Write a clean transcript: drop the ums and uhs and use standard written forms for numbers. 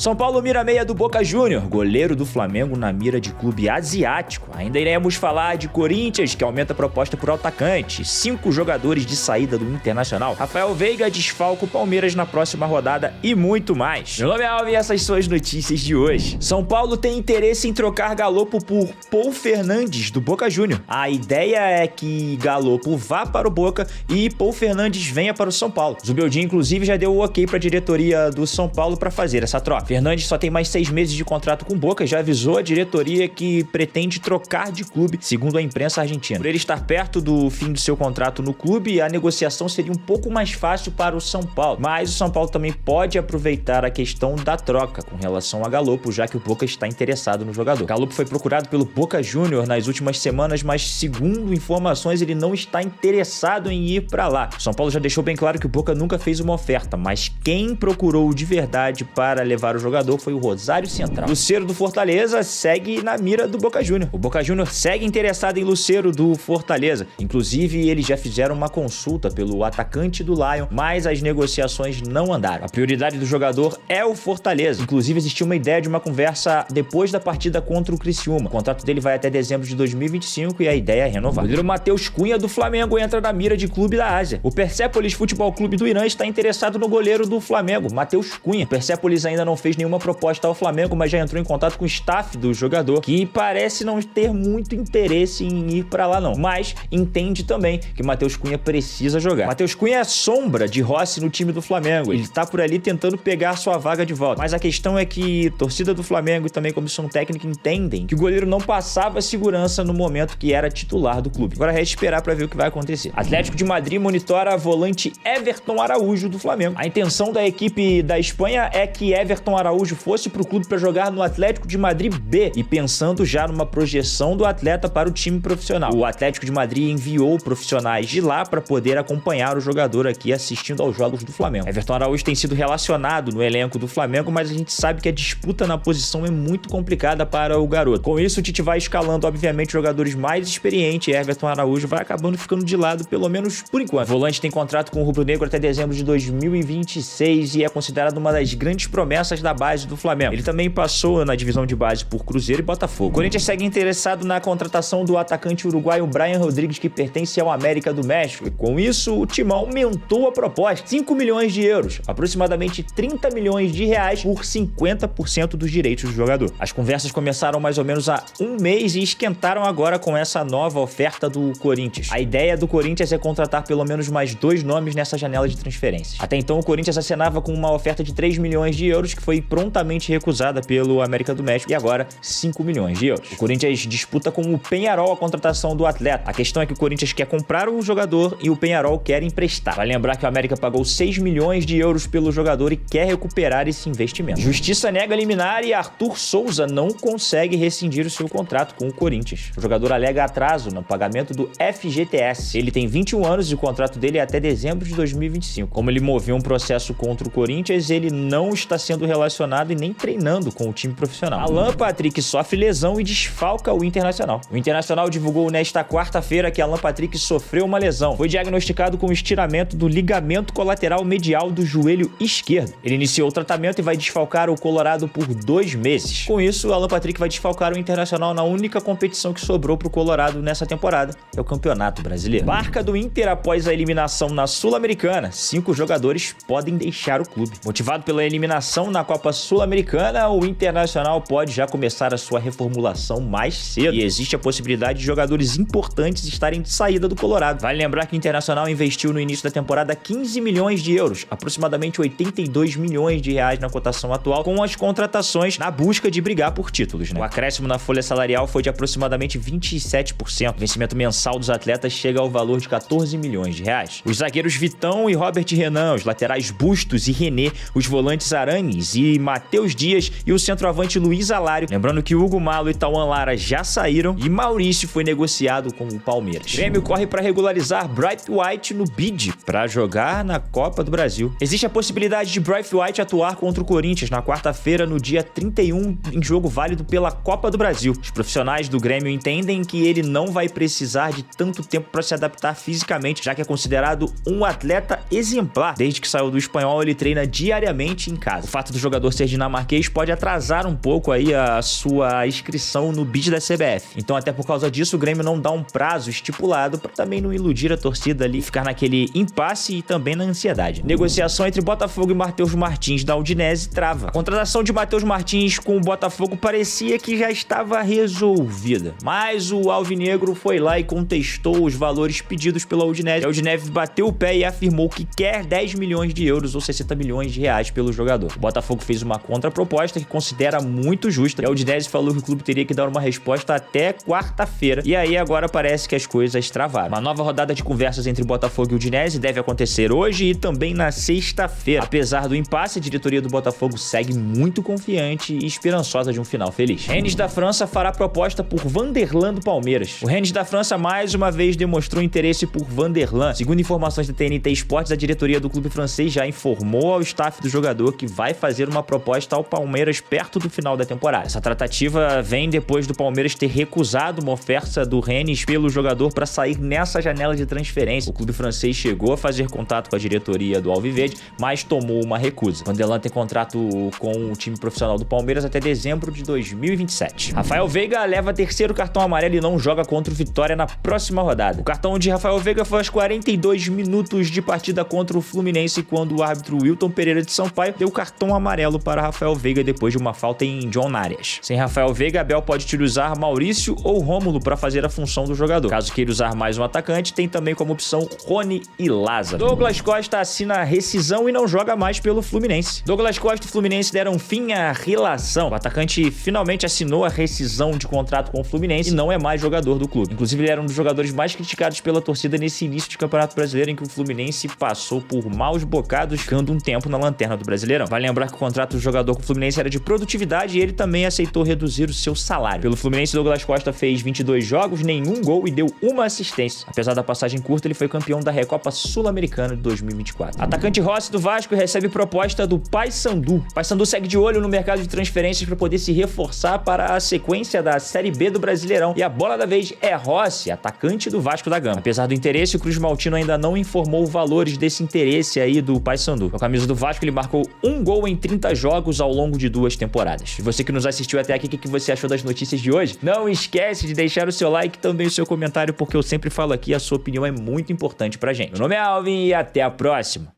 São Paulo mira meia do Boca Júnior, goleiro do Flamengo na mira de clube asiático. Ainda iremos falar de Corinthians, que aumenta a proposta por atacante, 5 jogadores de saída do Internacional, Rafael Veiga desfalca o Palmeiras na próxima rodada e muito mais. Meu nome é Alvin e essas são as notícias de hoje. São Paulo tem interesse em trocar Galopo por Paul Fernandes do Boca Júnior. A ideia é que Galopo vá para o Boca e Paul Fernandes venha para o São Paulo. Zubeldia, inclusive, já deu o ok para a diretoria do São Paulo para fazer essa troca. Fernandes só tem mais 6 meses de contrato com o Boca e já avisou a diretoria que pretende trocar de clube, segundo a imprensa argentina. Por ele estar perto do fim do seu contrato no clube, a negociação seria um pouco mais fácil para o São Paulo. Mas o São Paulo também pode aproveitar a questão da troca com relação a Galopo, já que o Boca está interessado no jogador. Galopo foi procurado pelo Boca Júnior nas últimas semanas, mas segundo informações, ele não está interessado em ir para lá. O São Paulo já deixou bem claro que o Boca nunca fez uma oferta, mas quem procurou de verdade para levar o jogador foi o Rosário Central. Lucero do Fortaleza segue na mira do Boca Júnior. O Boca Júnior segue interessado em Lucero do Fortaleza. Inclusive, eles já fizeram uma consulta pelo atacante do Lion, mas as negociações não andaram. A prioridade do jogador é o Fortaleza. Inclusive, existiu uma ideia de uma conversa depois da partida contra o Criciúma. O contrato dele vai até dezembro de 2025 e a ideia é renovar. O goleiro Matheus Cunha do Flamengo entra na mira de clube da Ásia. O Persepolis Futebol Clube do Irã está interessado no goleiro do Flamengo, Matheus Cunha. O Persepolis ainda não fez nenhuma proposta ao Flamengo, mas já entrou em contato com o staff do jogador, que parece não ter muito interesse em ir para lá não, mas entende também que Matheus Cunha precisa jogar. Matheus Cunha é sombra de Rossi no time do Flamengo. Ele tá por ali tentando pegar sua vaga de volta. Mas a questão é que a torcida do Flamengo e também a comissão técnica entendem que o goleiro não passava segurança no momento que era titular do clube. Agora resta esperar para ver o que vai acontecer. Atlético de Madrid monitora a volante Everton Araújo do Flamengo. A intenção da equipe da Espanha é que Everton Araújo fosse pro clube para jogar no Atlético de Madrid B e pensando já numa projeção do atleta para o time profissional. O Atlético de Madrid enviou profissionais de lá para poder acompanhar o jogador aqui assistindo aos jogos do Flamengo. Everton Araújo tem sido relacionado no elenco do Flamengo, mas a gente sabe que a disputa na posição é muito complicada para o garoto. Com isso, o Tite vai escalando, obviamente, jogadores mais experientes e Everton Araújo vai acabando ficando de lado, pelo menos por enquanto. O volante tem contrato com o rubro-negro até dezembro de 2026 e é considerado uma das grandes promessas da base do Flamengo. Ele também passou na divisão de base por Cruzeiro e Botafogo. O Corinthians segue interessado na contratação do atacante uruguaio Brian Rodrigues, que pertence ao América do México. E com isso, o Timão aumentou a proposta. 5 milhões de euros, aproximadamente 30 milhões de reais por 50% dos direitos do jogador. As conversas começaram mais ou menos há um mês e esquentaram agora com essa nova oferta do Corinthians. A ideia do Corinthians é contratar pelo menos mais 2 nomes nessa janela de transferências. Até então, o Corinthians acenava com uma oferta de 3 milhões de euros, que foi prontamente recusada pelo América do México, e agora 5 milhões de euros. O Corinthians disputa com o Peñarol a contratação do atleta. A questão é que o Corinthians quer comprar o jogador e o Peñarol quer emprestar. Vai lembrar que o América pagou 6 milhões de euros pelo jogador e quer recuperar esse investimento. Justiça nega liminar e Arthur Souza não consegue rescindir o seu contrato com o Corinthians. O jogador alega atraso no pagamento do FGTS. Ele tem 21 anos e o contrato dele é até dezembro de 2025. Como ele moveu um processo contra o Corinthians, ele não está sendo relacionado e nem treinando com o time profissional. Alan Patrick sofre lesão e desfalca o Internacional. O Internacional divulgou nesta quarta-feira que Alan Patrick sofreu uma lesão. Foi diagnosticado com estiramento do ligamento colateral medial do joelho esquerdo. Ele iniciou o tratamento e vai desfalcar o Colorado por 2 meses. Com isso, o Alan Patrick vai desfalcar o Internacional na única competição que sobrou para o Colorado nessa temporada, que é o Campeonato Brasileiro. Barca do Inter após a eliminação na Sul-Americana. 5 jogadores podem deixar o clube. Motivado pela eliminação na Copa Sul-Americana, o Internacional pode já começar a sua reformulação mais cedo. E existe a possibilidade de jogadores importantes estarem de saída do Colorado. Vale lembrar que o Internacional investiu no início da temporada 15 milhões de euros, aproximadamente 82 milhões de reais na cotação atual, com as contratações na busca de brigar por títulos, né? O acréscimo na folha salarial foi de aproximadamente 27%. O vencimento mensal dos atletas chega ao valor de 14 milhões de reais. Os zagueiros Vitão e Robert Renan, os laterais Bustos e René, os volantes Arangues e Matheus Dias e o centroavante Luiz Alário. Lembrando que Hugo Malo e Tauan Lara já saíram e Maurício foi negociado com o Palmeiras. O Grêmio corre para regularizar Bright White no bid para jogar na Copa do Brasil. Existe a possibilidade de Bright White atuar contra o Corinthians na quarta-feira, no dia 31, em jogo válido pela Copa do Brasil. Os profissionais do Grêmio entendem que ele não vai precisar de tanto tempo para se adaptar fisicamente, já que é considerado um atleta exemplar. Desde que saiu do Espanhol, ele treina diariamente em casa. O fato do jogador jogador ser dinamarquês pode atrasar um pouco aí a sua inscrição no bid da CBF. Então, até por causa disso, o Grêmio não dá um prazo estipulado para também não iludir a torcida ali, ficar naquele impasse e também na ansiedade. Negociação entre Botafogo e Matheus Martins da Udinese trava. A contratação de Matheus Martins com o Botafogo parecia que já estava resolvida, mas o alvinegro foi lá e contestou os valores pedidos pela Udinese. A Udinese bateu o pé e afirmou que quer 10 milhões de euros ou 60 milhões de reais pelo jogador. O Botafogo fez uma contraproposta que considera muito justa e a Udinese falou que o clube teria que dar uma resposta até quarta-feira. E aí agora parece que as coisas travaram. Uma nova rodada de conversas entre Botafogo e Udinese deve acontecer hoje e também na sexta-feira. Apesar do impasse, a diretoria do Botafogo segue muito confiante e esperançosa de um final feliz. Rennes da França fará proposta por Vanderlan do Palmeiras. O Rennes da França mais uma vez demonstrou interesse por Vanderlan. Segundo informações da TNT Esportes, a diretoria do clube francês já informou ao staff do jogador que vai fazer uma proposta ao Palmeiras perto do final da temporada. Essa tratativa vem depois do Palmeiras ter recusado uma oferta do Rennes pelo jogador para sair nessa janela de transferência. O clube francês chegou a fazer contato com a diretoria do Alviverde, mas tomou uma recusa. Vanderlan tem contrato com o time profissional do Palmeiras até dezembro de 2027. Rafael Veiga leva terceiro cartão amarelo e não joga contra o Vitória na próxima rodada. O cartão de Rafael Veiga foi aos 42 minutos de partida contra o Fluminense, quando o árbitro Wilton Pereira de Sampaio deu cartão amarelo para Rafael Veiga depois de uma falta em John Arias. Sem Rafael Veiga, Abel pode utilizar Maurício ou Rômulo para fazer a função do jogador. Caso queira usar mais um atacante, tem também como opção Rony e Lázaro. Douglas Costa assina rescisão e não joga mais pelo Fluminense. Douglas Costa e o Fluminense deram fim à relação. O atacante finalmente assinou a rescisão de contrato com o Fluminense e não é mais jogador do clube. Inclusive, ele era um dos jogadores mais criticados pela torcida nesse início de Campeonato Brasileiro, em que o Fluminense passou por maus bocados, ficando um tempo na lanterna do Brasileirão. Vale lembrar que o contrato do jogador com o Fluminense era de produtividade e ele também aceitou reduzir o seu salário. Pelo Fluminense, Douglas Costa fez 22 jogos, nenhum gol e deu uma assistência. Apesar da passagem curta, ele foi campeão da Recopa Sul-Americana de 2024. Atacante Rossi do Vasco recebe proposta do Paysandu. O Paysandu segue de olho no mercado de transferências para poder se reforçar para a sequência da Série B do Brasileirão. E a bola da vez é Rossi, atacante do Vasco da Gama. Apesar do interesse, o Cruz Maltino ainda não informou valores desse interesse aí do Paysandu. Com a camisa do Vasco, ele marcou um gol em 30 jogos ao longo de 2 temporadas. E você que nos assistiu até aqui, o que você achou das notícias de hoje? Não esquece de deixar o seu like e também o seu comentário, porque eu sempre falo aqui, a sua opinião é muito importante pra gente. Meu nome é Alvin e até a próxima.